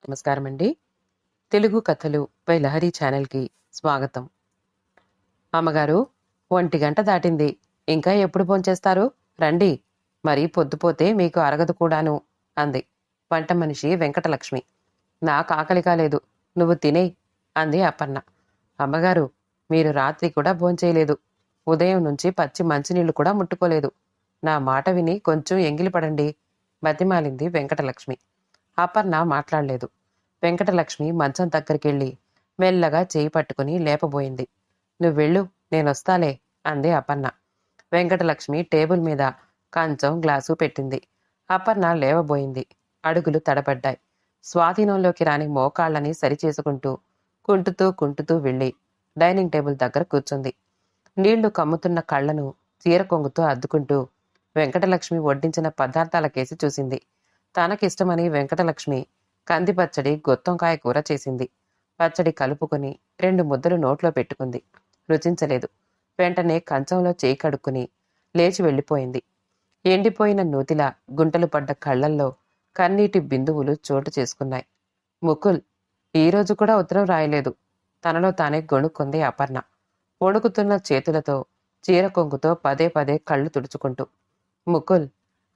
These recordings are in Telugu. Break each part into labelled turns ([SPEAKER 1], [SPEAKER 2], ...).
[SPEAKER 1] నమస్కారం అండి. తెలుగు కథలు పై లహరి ఛానల్కి స్వాగతం. అమ్మగారు, 1 గంట దాటింది. ఇంకా ఎప్పుడు భోంచేస్తారు? రండి, మరీ పొద్దుపోతే మీకు అరగదు కూడాను అంది వంట మనిషి వెంకటలక్ష్మి. నాకు ఆకలి కాలేదు, నువ్వు తినేయ్ అంది అపర్ణ. అమ్మగారు, మీరు రాత్రి కూడా భోంచేయలేదు, ఉదయం నుంచి పచ్చి మంచినీళ్లు కూడా ముట్టుకోలేదు. నా మాట విని కొంచెం ఎంగిలిపడండి బతిమాలింది వెంకటలక్ష్మి. అపర్ణ మాట్లాడలేదు. వెంకటలక్ష్మి మంచం దగ్గరికెళ్ళి మెల్లగా చేయి పట్టుకుని లేపబోయింది. నువ్వెళ్ళు, నేనొస్తాలే అంది అపర్ణ. వెంకటలక్ష్మి టేబుల్ మీద కంచం గ్లాసు పెట్టింది. అపర్ణ లేవబోయింది. అడుగులు తడబడ్డాయి. స్వాధీనంలోకి రాని మోకాళ్ళని సరిచేసుకుంటూ కుంటుతూ వెళ్ళి డైనింగ్ టేబుల్ దగ్గర కూర్చుంది. నీళ్లు కమ్ముతున్న కళ్లను చీర కొంగుతో అద్దుకుంటూ వెంకటలక్ష్మి వడ్డించిన పదార్థాలకేసి చూసింది. తనకిష్టమని వెంకటలక్ష్మి కంది పచ్చడి, గొత్తంకాయ కూర చేసింది. పచ్చడి కలుపుకుని 2 ముద్దలు నోట్లో పెట్టుకుంది. రుచించలేదు. వెంటనే కంచంలో చేయి కడుక్కుని లేచి వెళ్ళిపోయింది. ఎండిపోయిన నూతిలా గుంటలు పడ్డ కళ్లల్లో కన్నీటి బిందువులు చోటు చేసుకున్నాయి. ముకుల్ ఈరోజు కూడా ఉత్తరం రాయలేదు. తనలో తానే గొణుక్కుంది అపర్ణ. వణుకుతున్న చేతులతో చీర కొంగుతో పదే పదే కళ్ళు తుడుచుకుంటూ. ముకుల్,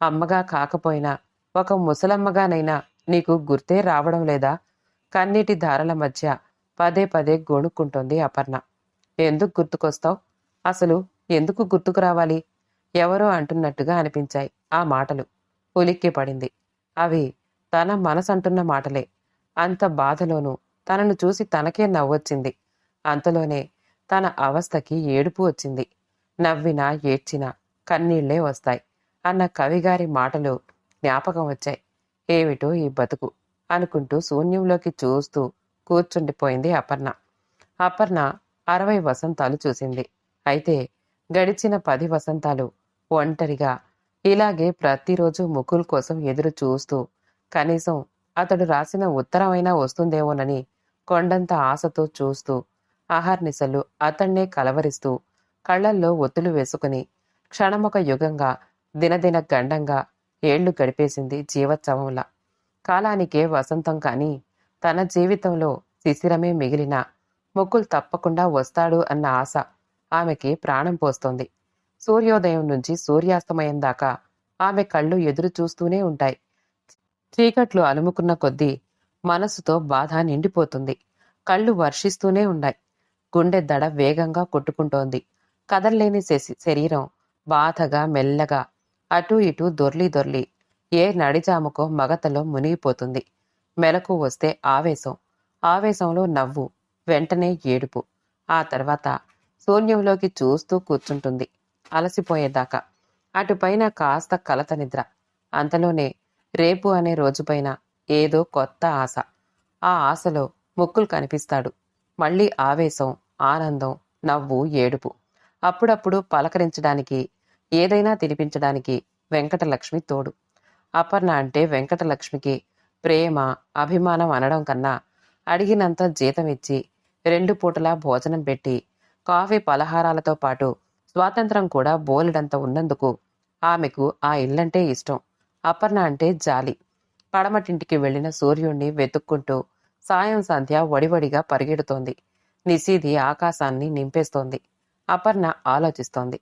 [SPEAKER 1] అమ్మగా కాకపోయినా ఒక ముసలమ్మగానైనా నీకు గుర్తే రావడం లేదా? కన్నీటి ధారల మధ్య పదే పదే గోణుక్కుంటోంది అపర్ణ. ఎందుకు గుర్తుకొస్తావు? అసలు ఎందుకు గుర్తుకు రావాలి? ఎవరో అంటున్నట్టుగా అనిపించాయి ఆ మాటలు. ఉలిక్కి పడింది. అవి తన మనసంటున్న మాటలే. అంత బాధలోనూ తనను చూసి తనకే నవ్వొచ్చింది. అంతలోనే తన అవస్థకి ఏడుపు వచ్చింది. నవ్వినా ఏడ్చినా కన్నీళ్లే వస్తాయి అన్న కవిగారి మాటలు జ్ఞాపకం వచ్చాయి. ఏమిటో ఈ బతుకు అనుకుంటూ శూన్యంలోకి చూస్తూ కూర్చుండిపోయింది అపర్ణ. అపర్ణ 60 వసంతాలు చూసింది. అయితే గడిచిన 10 వసంతాలు ఒంటరిగా ఇలాగే ప్రతిరోజు ముకుల్ కోసం ఎదురు చూస్తూ, కనీసం అతడు రాసిన ఉత్తరమైనా వస్తుందేమోనని కొండంత ఆశతో చూస్తూ, అహర్నిశలు అతన్నే కలవరిస్తూ, కళ్లల్లో ఒత్తులు వేసుకుని క్షణమొక యుగంగా, దినదిన గండంగా ఏళ్లు గడిపేసింది జీవోత్సవంలా. కాలానికే వసంతం కాని తన జీవితంలో శిశిరమే మిగిలిన ముకుల్ తప్పకుండా వస్తాడు అన్న ఆశ ఆమెకి ప్రాణం పోస్తోంది. సూర్యోదయం నుంచి సూర్యాస్తమయం దాకా ఆమె కళ్ళు ఎదురు చూస్తూనే ఉంటాయి. చీకట్లు అలుముకున్న కొద్దీ మనసుతో బాధ నిండిపోతుంది. కళ్ళు వర్షిస్తూనే ఉన్నాయి. గుండె దడ వేగంగా కొట్టుకుంటోంది. కదల్లేని శరీరం బాధగా మెల్లగా అటూ ఇటూ దొర్లి ఏ నడిజాముకో మగతలో మునిగిపోతుంది. మెలకు వస్తే ఆవేశం, ఆవేశంలో నవ్వు, వెంటనే ఏడుపు. ఆ తర్వాత శూన్యంలోకి చూస్తూ కూర్చుంటుంది అలసిపోయేదాకా. అటుపైన కాస్త కలత నిద్ర. అంతలోనే రేపు అనే రోజుపైన ఏదో కొత్త ఆశ. ఆ ఆశలో ముక్కులు కనిపిస్తాడు. మళ్ళీ ఆవేశం, ఆనందం, నవ్వు, ఏడుపు. అప్పుడప్పుడు పలకరించడానికి, ఏదైనా తినిపించడానికి వెంకటలక్ష్మి తోడు. అపర్ణ అంటే వెంకటలక్ష్మికి ప్రేమ, అభిమానం అనడం కన్నా అడిగినంత జీతం ఇచ్చి 2 పూటలా భోజనం పెట్టి కాఫీ పలహారాలతో పాటు స్వాతంత్రం కూడా బోలెడంత ఉన్నందుకు ఆమెకు ఆ ఇల్లంటే ఇష్టం. అపర్ణ అంటే జాలి. పడమటింటికి వెళ్లిన సూర్యుణ్ణి వెతుక్కుంటూ సాయం సంధ్య వడివడిగా పరిగెడుతోంది. నిశీధి ఆకాశాన్ని నింపేస్తోంది. అపర్ణ ఆలోచిస్తోంది.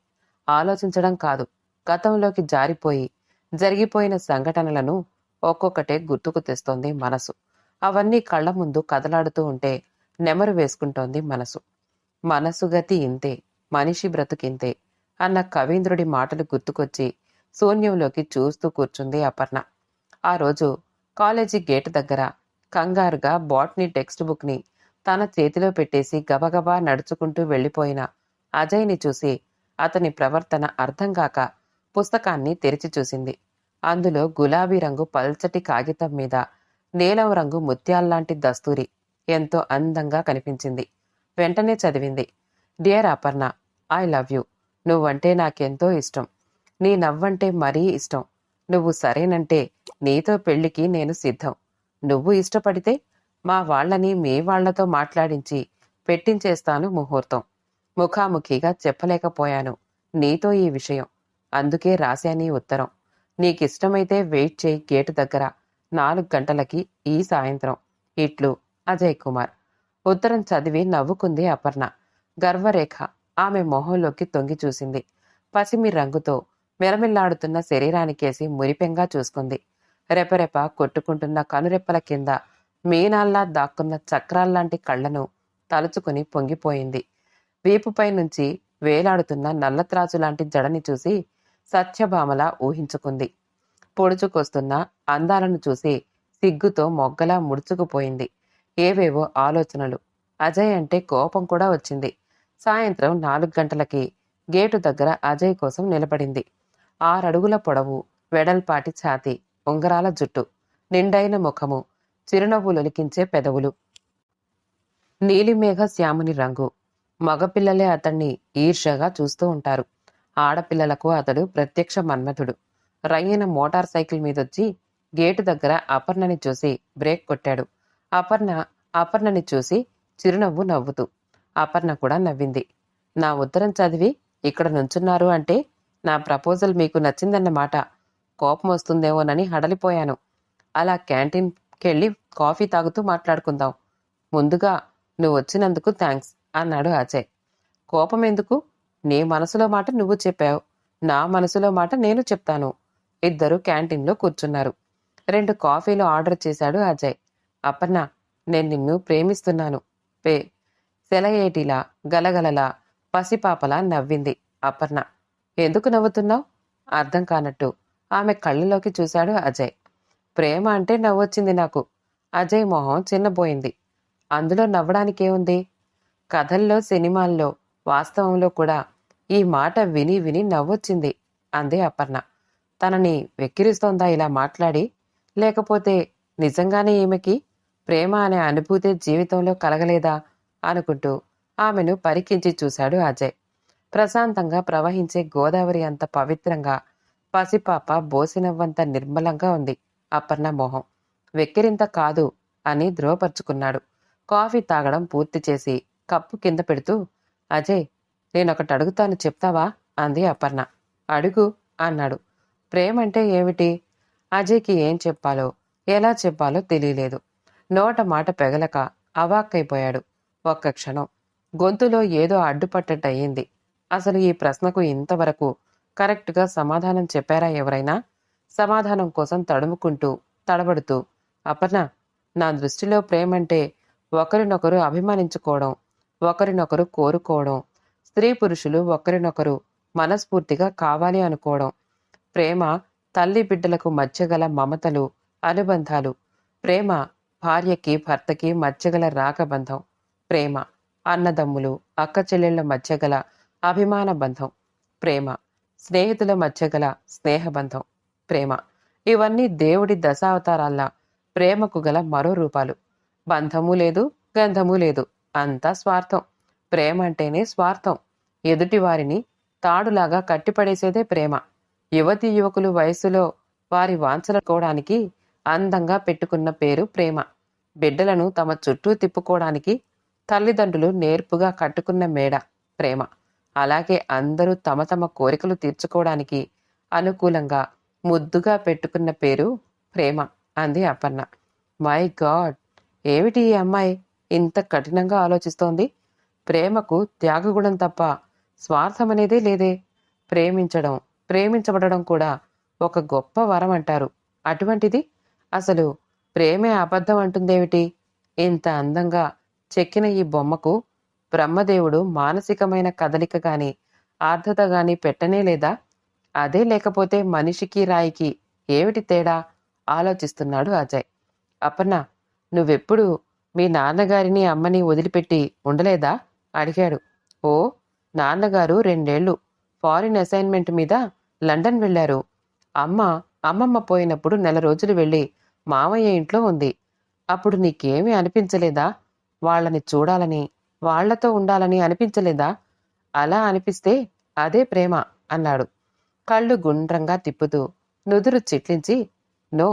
[SPEAKER 1] ఆలోచించడం కాదు, గతంలోకి జారిపోయి జరిగిపోయిన సంఘటనలను ఒక్కొక్కటే గుర్తుకు తెస్తోంది మనసు. అవన్నీ కళ్ల ముందు కదలాడుతూ ఉంటే నెమరు వేసుకుంటోంది మనసు. మనసు గతి ఇంతే, మనిషి బ్రతుకింతే అన్న కవీంద్రుడి మాటలు గుర్తుకొచ్చి శూన్యంలోకి చూస్తూ కూర్చుంది అపర్ణ. ఆ రోజు కాలేజీ గేటు దగ్గర కంగారుగా బాట్నీ టెక్స్ట్ బుక్ ని తన చేతిలో పెట్టేసి గబగబా నడుచుకుంటూ వెళ్లిపోయిన అజయ్ని చూసి అతని ప్రవర్తన అర్థం కాక పుస్తకాన్ని తెరిచి చూసింది. అందులో గులాబీ రంగు పల్చటి కాగితం మీద నీలం రంగు ముత్యాల్లాంటి దస్తూరి ఎంతో అందంగా కనిపించింది. వెంటనే చదివింది. Dear Aparna, I love you. నువ్వంటే నాకెంతో ఇష్టం. నీ నవ్వంటే మరీ ఇష్టం. నువ్వు సరేనంటే నీతో పెళ్లికి నేను సిద్ధం. నువ్వు ఇష్టపడితే మా వాళ్లని మీ వాళ్లతో మాట్లాడించి పెట్టించేస్తాను ముహూర్తం. ముఖాముఖిగా చెప్పలేకపోయాను నీతో ఈ విషయం. అందుకే రాశానీ ఉత్తరం. నీకిష్టమైతే వెయిట్ చేయి గేటు దగ్గర 4 గంటలకి ఈ సాయంత్రం ఇట్లు అజయ్ కుమార్. ఉత్తరం చదివి నవ్వుకుంది అపర్ణ. గర్వరేఖ ఆమె మొహంలోకి తొంగి చూసింది. పసిమి రంగుతో మెరమిల్లాడుతున్న శరీరానికేసి మురిపెంగా చూసుకుంది. రెపరెప కొట్టుకుంటున్న కనురెప్పల కింద మీనాల్లా దాక్కున్న చక్రాల్లాంటి కళ్లను తలుచుకుని పొంగిపోయింది. వీపుపై నుంచి వేలాడుతున్న నల్లత్రాజులాంటి జడని చూసి సత్యభామలా ఊహించుకుంది. పొడుచుకొస్తున్న అందాలను చూసి సిగ్గుతో మొగ్గలా ముడుచుకుపోయింది. ఏవేవో ఆలోచనలు. అజయ్ అంటే కోపం కూడా వచ్చింది. సాయంత్రం 4 గంటలకి గేటు దగ్గర అజయ్ కోసం నిలబడింది. 6 అడుగుల పొడవు, వెడల్పాటి ఛాతీ, ఉంగరాల జుట్టు, నిండైన ముఖము, చిరునవ్వులొలికించే పెదవులు. నీలిమేఘ శ్యాముని రంగు. మగపిల్లలే అతన్ని ఈర్ష్యగా చూస్తూ ఉంటారు. ఆడపిల్లలకు అతడు ప్రత్యక్ష మన్మథుడు. రయ్యన మోటార్ సైకిల్ మీదొచ్చి గేటు దగ్గర అపర్ణని చూసి బ్రేక్ కొట్టాడు. అపర్ణని చూసి చిరునవ్వు నవ్వుతూ. అపర్ణ కూడా నవ్వింది. నా ఉత్తరం చదివి ఇక్కడ నుంచున్నారు అంటే నా ప్రపోజల్ మీకు నచ్చిందన్నమాట. కోపం వస్తుందేమోనని హడలిపోయాను. అలా క్యాంటీన్కెళ్ళి కాఫీ తాగుతూ మాట్లాడుకుందాం. ముందుగా నువ్వు వచ్చినందుకు థ్యాంక్స్ అన్నాడు అజయ్. కోపం ఎందుకు? నీ మనసులో మాట నువ్వు చెప్పావు, నా మనసులో మాట నేను చెప్తాను. ఇద్దరు క్యాంటీన్లో కూర్చున్నారు. 2 కాఫీలు ఆర్డర్ చేశాడు అజయ్. అపర్ణ, నేను నిన్ను ప్రేమిస్తున్నాను. సెలయేటిలా గలగలలా పసిపాపలా నవ్వింది అపర్ణ. ఎందుకు నవ్వుతున్నావు? అర్థం కానట్టు ఆమె కళ్ళలోకి చూశాడు అజయ్. ప్రేమ అంటే నవ్వొచ్చింది నాకు. అజయ్ మొహం చిన్నబోయింది. అందులో నవ్వడానికేముంది? కథల్లో, సినిమాల్లో, వాస్తవంలో కూడా ఈ మాట విని విని నవ్వొచ్చింది అంది అపర్ణ. తనని వెక్కిరిస్తోందా ఇలా మాట్లాడి? లేకపోతే నిజంగానే ఈమెకి ప్రేమ అనే అనుభూతి జీవితంలో కలగలేదా అనుకుంటూ ఆమెను పరికించి చూశాడు అజయ్. ప్రశాంతంగా ప్రవహించే గోదావరి అంత పవిత్రంగా, పసిపాప బోసినవ్వంత నిర్మలంగా ఉంది అపర్ణ మొహం. వెక్కిరింత కాదు అని ధృవపరుచుకున్నాడు. కాఫీ తాగడం పూర్తి చేసి కప్పు కింద పెడుతూ, అజయ్, నేనొకటి అడుగుతాను, చెప్తావా అంది అపర్ణ. అడుగు అన్నాడు. ప్రేమంటే ఏమిటి? అజయ్కి ఏం చెప్పాలో, ఎలా చెప్పాలో తెలియలేదు. నోట మాట పెగలక అవాక్కైపోయాడు. ఒక్క క్షణం గొంతులో ఏదో అడ్డుపట్టట్టయింది. అసలు ఈ ప్రశ్నకు ఇంతవరకు కరెక్ట్గా సమాధానం చెప్పారా ఎవరైనా? సమాధానం కోసం తడబడుతూ, అపర్ణ, నా దృష్టిలో ప్రేమంటే ఒకరినొకరు అభిమానించుకోవడం, ఒకరినొకరు కోరుకోవడం, స్త్రీ పురుషులు ఒకరినొకరు మనస్ఫూర్తిగా కావాలి అనుకోవడం. ప్రేమ తల్లి బిడ్డలకు మధ్యగల మమతలు, అనుబంధాలు. ప్రేమ భార్యకి భర్తకి మధ్యగల రాగబంధం. ప్రేమ అన్నదమ్ములు, అక్క చెల్లెళ్ల మధ్యగల అభిమాన బంధం. ప్రేమ స్నేహితుల మధ్యగల స్నేహబంధం. ప్రేమ ఇవన్నీ దేవుడి దశావతారాల్లా ప్రేమకు గల మరో రూపాలు. బంధము లేదు, గంధము లేదు, అంతా స్వార్థం. ప్రేమ అంటేనే స్వార్థం. ఎదుటివారిని తాడులాగా కట్టిపడేసేదే ప్రేమ. యువతీ యువకులు వయస్సులో వారి వాంఛలుకోవడానికి అందంగా పెట్టుకున్న పేరు ప్రేమ. బిడ్డలను తమ చుట్టూ తిప్పుకోవడానికి తల్లిదండ్రులు నేర్పుగా కట్టుకున్న మేడ ప్రేమ. అలాగే అందరూ తమ తమ కోరికలు తీర్చుకోవడానికి అనుకూలంగా ముద్దుగా పెట్టుకున్న పేరు ప్రేమ అంది అపర్ణ. మై గాడ్, ఏమిటి ఈ అమ్మాయి ఇంత కఠినంగా ఆలోచిస్తోంది? ప్రేమకు త్యాగగుణం తప్ప స్వార్థమనేదే లేదే. ప్రేమించబడడం కూడా ఒక గొప్ప వరం అంటారు. అటువంటిది అసలు ప్రేమే అబద్ధం అంటుందేమిటి? ఇంత అందంగా చెక్కిన ఈ బొమ్మకు బ్రహ్మదేవుడు మానసికమైన కదలిక గాని ఆర్ద్రత గాని పెట్టనే లేదా? అదే లేకపోతే మనిషికి రాయికి ఏమిటి తేడా ఆలోచిస్తున్నాడు అజయ్. అపర్ణ, నువ్వెప్పుడు మీ నాన్నగారిని అమ్మని వదిలిపెట్టి ఉండలేదా అడిగాడు. ఓ, నాన్నగారు 2 ఏళ్లు ఫారిన్ అసైన్మెంట్ మీద లండన్ వెళ్లారు. అమ్మమ్మ పోయినప్పుడు 1 నెల రోజులు వెళ్ళి మామయ్య ఇంట్లో ఉంది. అప్పుడు నీకేమీ అనిపించలేదా? వాళ్ళని చూడాలని, వాళ్లతో ఉండాలని అనిపించలేదా? అలా అనిపిస్తే అదే ప్రేమ అన్నాడు కళ్ళు గుండ్రంగా తిప్పుతూ. నుదురు చిట్లించి, నో,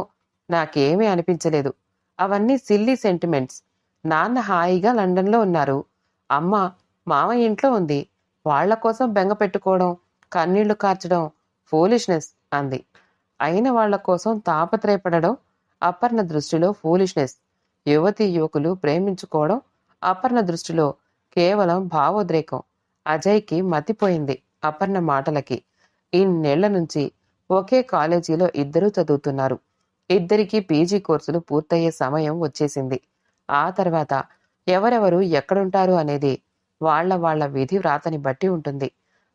[SPEAKER 1] నాకేమీ అనిపించలేదు. అవన్నీ సిల్లీ సెంటిమెంట్స్. నాన్న హాయిగా లండన్లో ఉన్నారు. అమ్మ మామయ్య ఇంట్లో ఉంది. వాళ్ల కోసం బెంగ పెట్టుకోవడం, కన్నీళ్లు కార్చడం ఫూలిష్నెస్ అంది. అయిన వాళ్ల కోసం తాపత్రయపడడం అపర్ణ దృష్టిలో ఫూలిష్నెస్. యువతీ యువకులు ప్రేమించుకోవడం అపర్ణ దృష్టిలో కేవలం భావోద్రేకం. అజయ్కి మతిపోయింది అపర్ణ మాటలకి. ఇన్నేళ్ల నుంచి ఒకే కాలేజీలో ఇద్దరూ చదువుతున్నారు. ఇద్దరికీ పీజీ కోర్సులు పూర్తయ్యే సమయం వచ్చేసింది. ఆ తర్వాత ఎవరెవరు ఎక్కడుంటారు అనేది వాళ్ళ విధి వ్రాతని బట్టి ఉంటుంది.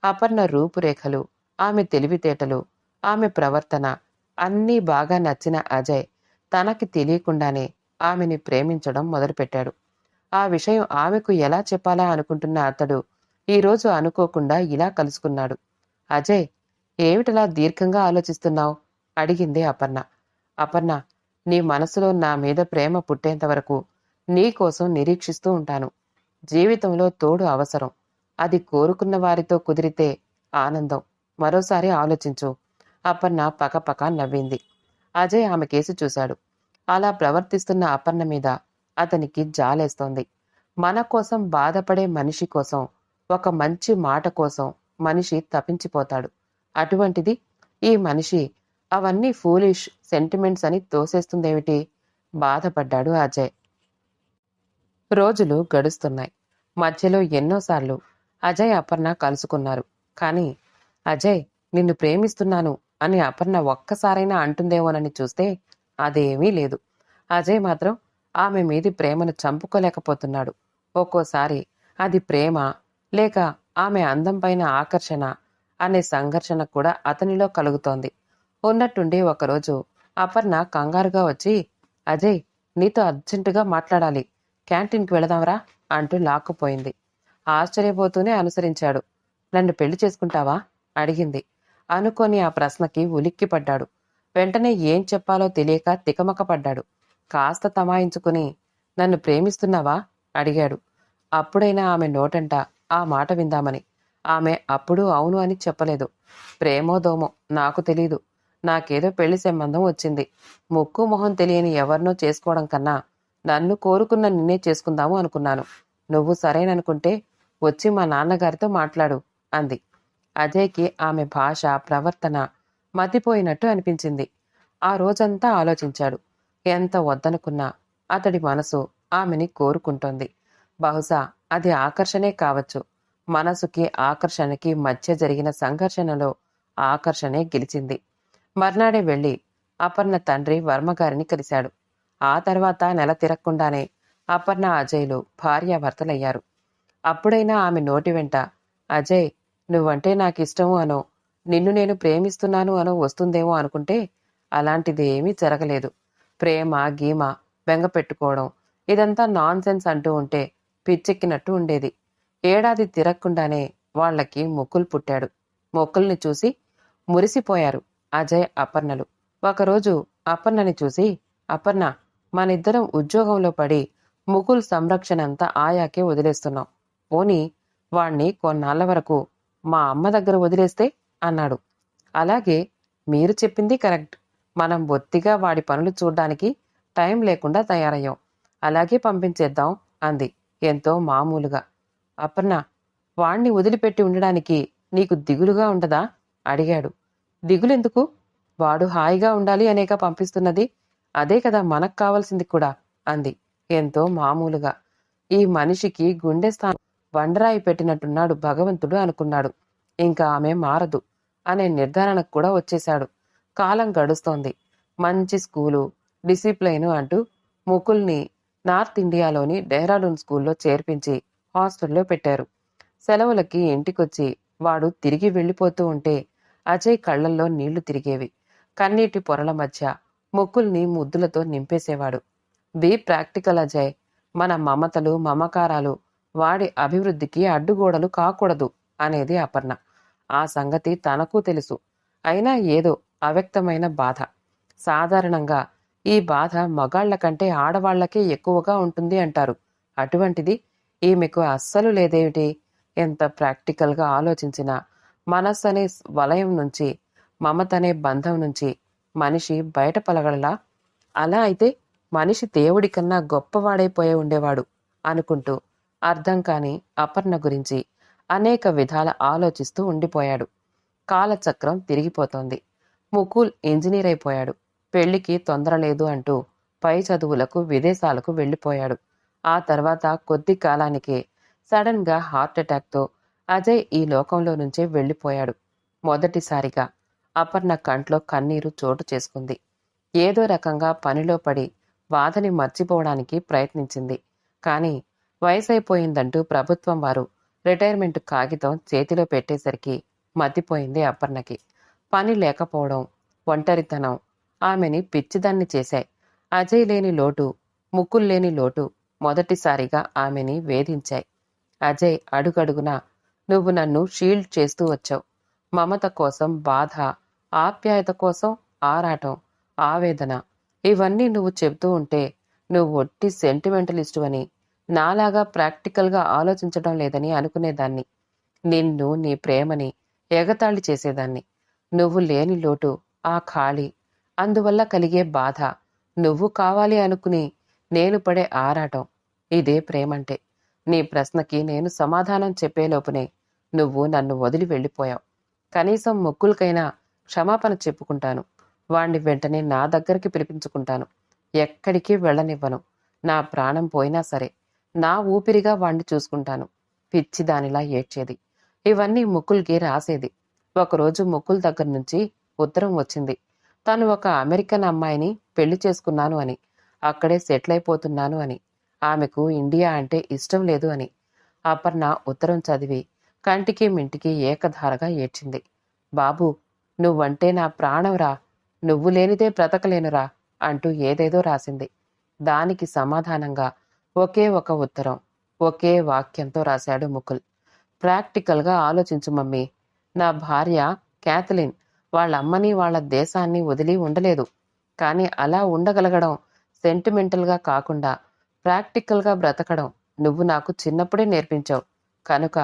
[SPEAKER 1] అపర్ణ రూపురేఖలు, ఆమె తెలివితేటలు, ఆమె ప్రవర్తన అన్నీ బాగా నచ్చిన అజయ్ తనకి తెలియకుండానే ఆమెని ప్రేమించడం మొదలుపెట్టాడు. ఆ విషయం ఆమెకు ఎలా చెప్పాలా అనుకుంటున్న అతడు ఈరోజు అనుకోకుండా ఇలా కలుసుకున్నాడు. అజయ్, ఏమిటలా దీర్ఘంగా ఆలోచిస్తున్నావు? అడిగింది అపర్ణ. అపర్ణ, నీ మనసులో నా మీద ప్రేమ పుట్టేంతవరకు నీ కోసం నిరీక్షిస్తూ ఉంటాను. జీవితంలో తోడు అవసరం. అది కోరుకున్న వారితో కుదిరితే ఆనందం. మరోసారి ఆలోచించు. అపర్ణ పకపక నవ్వింది. అజయ్ ఆమె కేసి చూశాడు. అలా ప్రవర్తిస్తున్న అపర్ణ మీద అతనికి జాలేస్తోంది. మన కోసం బాధపడే మనిషి కోసం, ఒక మంచి మాట కోసం మనిషి తపించిపోతాడు. అటువంటిది ఈ మనిషి అవన్నీ ఫూలిష్ సెంటిమెంట్స్ అని తోసేస్తుందేమిటి? బాధపడ్డాడు అజయ్. రోజులు గడుస్తున్నాయి. మధ్యలో ఎన్నోసార్లు అజయ్ అపర్ణ కలుసుకున్నారు. కానీ అజయ్, నిన్ను ప్రేమిస్తున్నాను అని అపర్ణ ఒక్కసారైనా అంటుందేమోనని చూస్తే అదేమీ లేదు. అజయ్ మాత్రం ఆమె మీది ప్రేమను చంపుకోలేకపోతున్నాడు. ఒక్కోసారి అది ప్రేమ లేక ఆమె అందం పైన ఆకర్షణ అనే సంఘర్షణ కూడా అతనిలో కలుగుతోంది. ఉన్నట్టుండి ఒకరోజు అపర్ణ కంగారుగా వచ్చి, అజయ్, నీతో అర్జెంటుగా మాట్లాడాలి, క్యాంటీన్కి వెళదాంరా అంటూ లాక్కుపోయింది. ఆశ్చర్యపోతూనే అనుసరించాడు. నన్ను పెళ్లి చేసుకుంటావా? అడిగింది. అనుకోని ఆ ప్రశ్నకి ఉలిక్కిపడ్డాడు. వెంటనే ఏం చెప్పాలో తెలియక తికమకపడ్డాడు. కాస్త తమాయించుకుని, నన్ను ప్రేమిస్తున్నావా? అడిగాడు. అప్పుడైనా ఆమె నోటంట ఆ మాట విందామని. ఆమె అప్పుడు అవును అని చెప్పలేదు. ప్రేమో దోమో నాకు తెలీదు. నాకేదో పెళ్లి సంబంధం వచ్చింది. ముక్కు మొహం తెలియని ఎవరినో చేసుకోవడం కన్నా నన్ను కోరుకున్న నిన్నే చేసుకుందాము అనుకున్నాను. నువ్వు సరేననుకుంటే వచ్చి మా నాన్నగారితో మాట్లాడు అంది. అజయ్కి ఆమె భాష, ప్రవర్తన మతిపోయినట్టు అనిపించింది. ఆ రోజంతా ఆలోచించాడు. ఎంత వద్దనుకున్నా అతడి మనసు ఆమెని కోరుకుంటోంది. బహుశా అది ఆకర్షణే కావచ్చు. మనసుకి ఆకర్షణకి మధ్య జరిగిన సంఘర్షణలో ఆకర్షణే గెలిచింది. మర్నాడే వెళ్లి అపర్ణ తండ్రి వర్మగారిని కలిశాడు. ఆ తర్వాత నెల తిరగకుండానే అపర్ణ, అజయ్లు భార్యాభర్తలయ్యారు. అప్పుడైనా ఆమె నోటి వెంట అజయ్, నువ్వంటే నాకిష్టము అనో, నిన్ను నేను ప్రేమిస్తున్నాను అనో వస్తుందేమో అనుకుంటే అలాంటిదేమీ జరగలేదు. ప్రేమ గీమ బెంగ పెట్టుకోవడం ఇదంతా నాన్ సెన్స్ అంటూ ఉంటే పిచ్చెక్కినట్టు ఉండేది. ఏడాది తిరగకుండానే వాళ్లకి మొక్కులు పుట్టాడు. మొక్కుల్ని చూసి మురిసిపోయారు అజయ్, అపర్ణలు. ఒకరోజు అపర్ణని చూసి, అపర్ణ, మనిద్దరం ఉద్యోగంలో పడి ముకుల్ సంరక్షణ అంతా ఆయాకే వదిలేస్తున్నాం. పోనీ వాణ్ణి కొన్నాళ్ల వరకు మా అమ్మ దగ్గర వదిలేస్తే అన్నాడు. అలాగే, మీరు చెప్పింది కరెక్ట్. మనం బొత్తిగా వాడి పనులు చూడ్డానికి టైం లేకుండా తయారయ్యాం. అలాగే పంపించేద్దాం అంది ఎంతో మామూలుగా. అపర్ణ, వాణ్ణి వదిలిపెట్టి ఉండడానికి నీకు దిగులుగా ఉండదా? అడిగాడు. దిగులెందుకు? వాడు హాయిగా ఉండాలి అనేక పంపిస్తున్నది. అదే కదా మనకు కావాల్సింది కూడా అంది ఎంతో మామూలుగా. ఈ మనిషికి గుండె స్థానం బండరాయి పెట్టినట్టున్నాడు భగవంతుడు అనుకున్నాడు. ఇంకా ఆమె మారదు అనే నిర్ధారణకు కూడా వచ్చేశాడు. కాలం గడుస్తోంది. మంచి స్కూలు, డిసిప్లైను అంటూ ముకుల్ని నార్త్ ఇండియాలోని డెహ్రాడూన్ స్కూల్లో చేర్పించి హాస్టల్లో పెట్టారు. సెలవులకి ఇంటికొచ్చి వాడు తిరిగి వెళ్ళిపోతూ ఉంటే అజయ్ కళ్లల్లో నీళ్లు తిరిగేవి. కన్నీటి పొరల మధ్య ముకుల్ని ముద్దులతో నింపేసేవాడు. Be practical Ajay. మన మమతలు, మమకారాలు వాడి అభివృద్ధికి అడ్డుగోడలు కాకూడదు అనేది అపర్ణ. ఆ సంగతి తనకు తెలుసు. అయినా ఏదో అవ్యక్తమైన బాధ. సాధారణంగా ఈ బాధ మగాళ్ల కంటే ఆడవాళ్లకే ఎక్కువగా ఉంటుంది అంటారు. అటువంటిది ఈమెకు అస్సలు లేదేమిటి? ఎంత ప్రాక్టికల్గా ఆలోచించినా మనస్సనే వలయం నుంచి, మమతనే బంధం నుంచి మనిషి బయటపలగలలా? అలా అయితే మనిషి దేవుడి కన్నా గొప్పవాడైపోయే ఉండేవాడు అనుకుంటూ అర్థం కాని అపర్ణ గురించి అనేక విధాల ఆలోచిస్తూ ఉండిపోయాడు. కాలచక్రం తిరిగిపోతోంది. ముకుల్ ఇంజనీర్ అయిపోయాడు. పెళ్లికి తొందర లేదు అంటూ పై చదువులకు విదేశాలకు వెళ్ళిపోయాడు. ఆ తర్వాత కొద్ది కాలానికే సడన్ గా హార్ట్ అటాక్తో అజయ్ ఈ లోకంలో నుంచే వెళ్ళిపోయాడు. మొదటిసారిగా అపర్ణ కంట్లో కన్నీరు చోటు చేసుకుంది. ఏదో రకంగా పనిలో పడి బాధని మర్చిపోవడానికి ప్రయత్నించింది. కానీ వయసైపోయిందంటూ ప్రభుత్వం వారు రిటైర్మెంట్ కాగితం చేతిలో పెట్టేసరికి మతిపోయింది అపర్ణకి. పని లేకపోవడం, ఒంటరితనం ఆమెని పిచ్చిదాన్ని చేశాయి. అజయ్ లేని లోటు, ముకుల్ లేని లోటు మొదటిసారిగా ఆమెని వేధించాయి. అజయ్ అడుగడుగునా నువ్వు నన్ను షీల్డ్ చేస్తూ వచ్చావు. మమత కోసం బాధ, ఆప్యాయత కోసం ఆరాటం, ఆవేదన ఇవన్నీ నువ్వు చెబుతూ ఉంటే నువ్వు ఒట్టి సెంటిమెంటలిస్టు అని, నాలాగా ప్రాక్టికల్గా ఆలోచించడం లేదని అనుకునేదాన్ని. నిన్ను, నీ ప్రేమని ఎగతాళి చేసేదాన్ని. నువ్వు లేని లోటు, ఆ ఖాళీ, అందువల్ల కలిగే బాధ, నువ్వు కావాలి అనుకుని నేను పడే ఆరాటం, ఇదే ప్రేమంటే. నీ ప్రశ్నకి నేను సమాధానం చెప్పేలోపునే నువ్వు నన్ను వదిలి వెళ్ళిపోయావు. కనీసం ముక్కులకైనా క్షమాపణ చెప్పుకుంటాను. వాణ్ణి వెంటనే నా దగ్గరికి పిలిపించుకుంటాను. ఎక్కడికి వెళ్ళనివ్వను. నా ప్రాణం పోయినా సరే నా ఊపిరిగా వాణ్ణి చూసుకుంటాను. పిచ్చి దానిలా ఏడ్చేది. ఇవన్నీ ముకుల్కి రాసేది. ఒకరోజు ముకుల్ దగ్గర నుంచి ఉత్తరం వచ్చింది. తను ఒక అమెరికన్ అమ్మాయిని పెళ్లి చేసుకున్నాను అని, అక్కడే సెటిల్ అయిపోతున్నాను అని, ఆమెకు ఇండియా అంటే ఇష్టం లేదు అని. అపర్ణ ఉత్తరం చదివి కంటికి మింటికి ఏకధారగా ఏడ్చింది. బాబూ, నువ్వంటే నా ప్రాణంరా, నువ్వు లేనిదే బ్రతకలేనురా అంటూ ఏదేదో రాసింది. దానికి సమాధానంగా ఒకే ఒక ఉత్తరం, ఒకే వాక్యంతో రాశాడు ముకుల్. ప్రాక్టికల్గా ఆలోచించు మమ్మీ. నా భార్య క్యాథలిన్ వాళ్ళ అమ్మని వాళ్ళ దేశాన్ని వదిలి ఉండలేదు. కానీ అలా ఉండగలగడం సెంటిమెంటల్గా కాకుండా ప్రాక్టికల్గా బ్రతకడం నువ్వు నాకు చిన్నప్పుడే నేర్పించావు. కనుక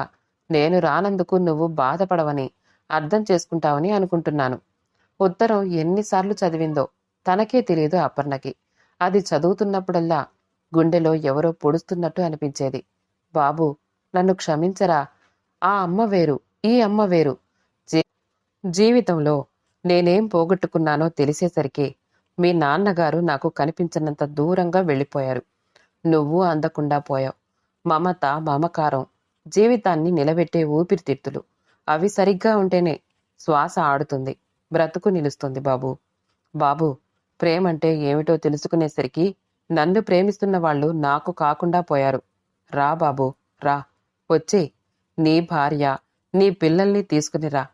[SPEAKER 1] నేను రానందుకు నువ్వు బాధపడవని, అర్థం చేసుకుంటావని అనుకుంటున్నాను. ఉత్తరం ఎన్నిసార్లు చదివిందో తనకే తెలియదు అపర్ణకి. అది చదువుతున్నప్పుడల్లా గుండెలో ఎవరో పొడుస్తున్నట్టు అనిపించేది. బాబూ, నన్ను క్షమించరా. ఆ అమ్మ వేరు, ఈ అమ్మ వేరు. జీవితంలో నేనేం పోగొట్టుకున్నానో తెలిసేసరికి మీ నాన్నగారు నాకు కనిపించినంత దూరంగా వెళ్ళిపోయారు. నువ్వు అందకుండా పోయావు. మమత, మమకారం జీవితాన్ని నిలబెట్టే ఊపిరితిత్తులు. అవి సరిగ్గా ఉంటేనే శ్వాస ఆడుతుంది, బ్రతుకు నిలుస్తుంది బాబూ. బాబూ, ప్రేమంటే ఏమిటో తెలుసుకునేసరికి నన్ను ప్రేమిస్తున్న వాళ్ళు నాకు కాకుండా పోయారు. రా బాబూ, రా. వచ్చి నీ భార్య, నీ పిల్లల్ని తీసుకునిరా.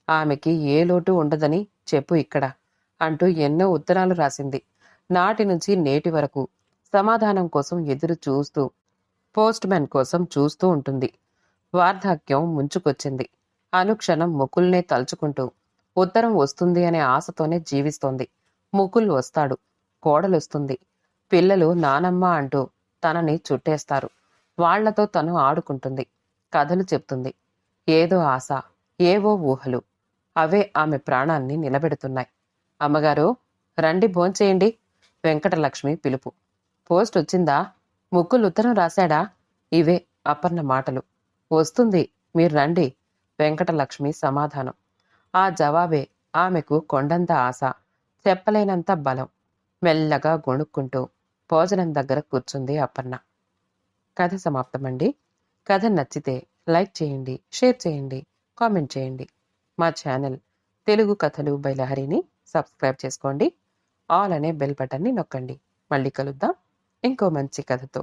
[SPEAKER 1] ఆమెకి ఏ లోటు ఉండదని చెప్పు ఇక్కడ అంటూ ఎన్నో ఉత్తరాలు రాసింది. నాటి నుంచి నేటి వరకు సమాధానం కోసం ఎదురు చూస్తూ, పోస్ట్ మ్యాన్ కోసం చూస్తూ ఉంటుంది. వార్ధక్యం ముంచుకొచ్చింది. అనుక్షణం ముకుల్నే తలుచుకుంటూ ఉత్తరం వస్తుంది అనే ఆశతోనే జీవిస్తోంది. ముకుల్ వస్తాడు, కోడలొస్తుంది, పిల్లలు నానమ్మ అంటూ తనని చుట్టేస్తారు. వాళ్లతో తను ఆడుకుంటుంది, కథలు చెప్తుంది. ఏదో ఆశ, ఏవో ఊహలు, అవే ఆమె ప్రాణాన్ని నిలబెడుతున్నాయి. అమ్మగారు, రండి భోంచేయండి. వెంకటలక్ష్మి పిలుపు. పోస్ట్ వచ్చిందా? ముకుల్ ఉత్తరం రాశాడా? ఇవే అపర్ణ మాటలు. వస్తుంది, మీరు రండి. వెంకటలక్ష్మి సమాధానం. ఆ జవాబే ఆమెకు కొండంత ఆశ, చెప్పలేనంత బలం. మెల్లగా గొణుక్కుంటూ భోజనం దగ్గర కూర్చుంది అపర్ణ. కథ సమాప్తమండి. కథ నచ్చితే లైక్ చేయండి, షేర్ చేయండి, కామెంట్ చేయండి. మా ఛానల్ తెలుగు కథలు బై లహరిని సబ్స్క్రైబ్ చేసుకోండి. ఆల్ అనే బెల్ బటన్ని నొక్కండి. మళ్ళీ కలుద్దాం ఇంకో మంచి కథతో.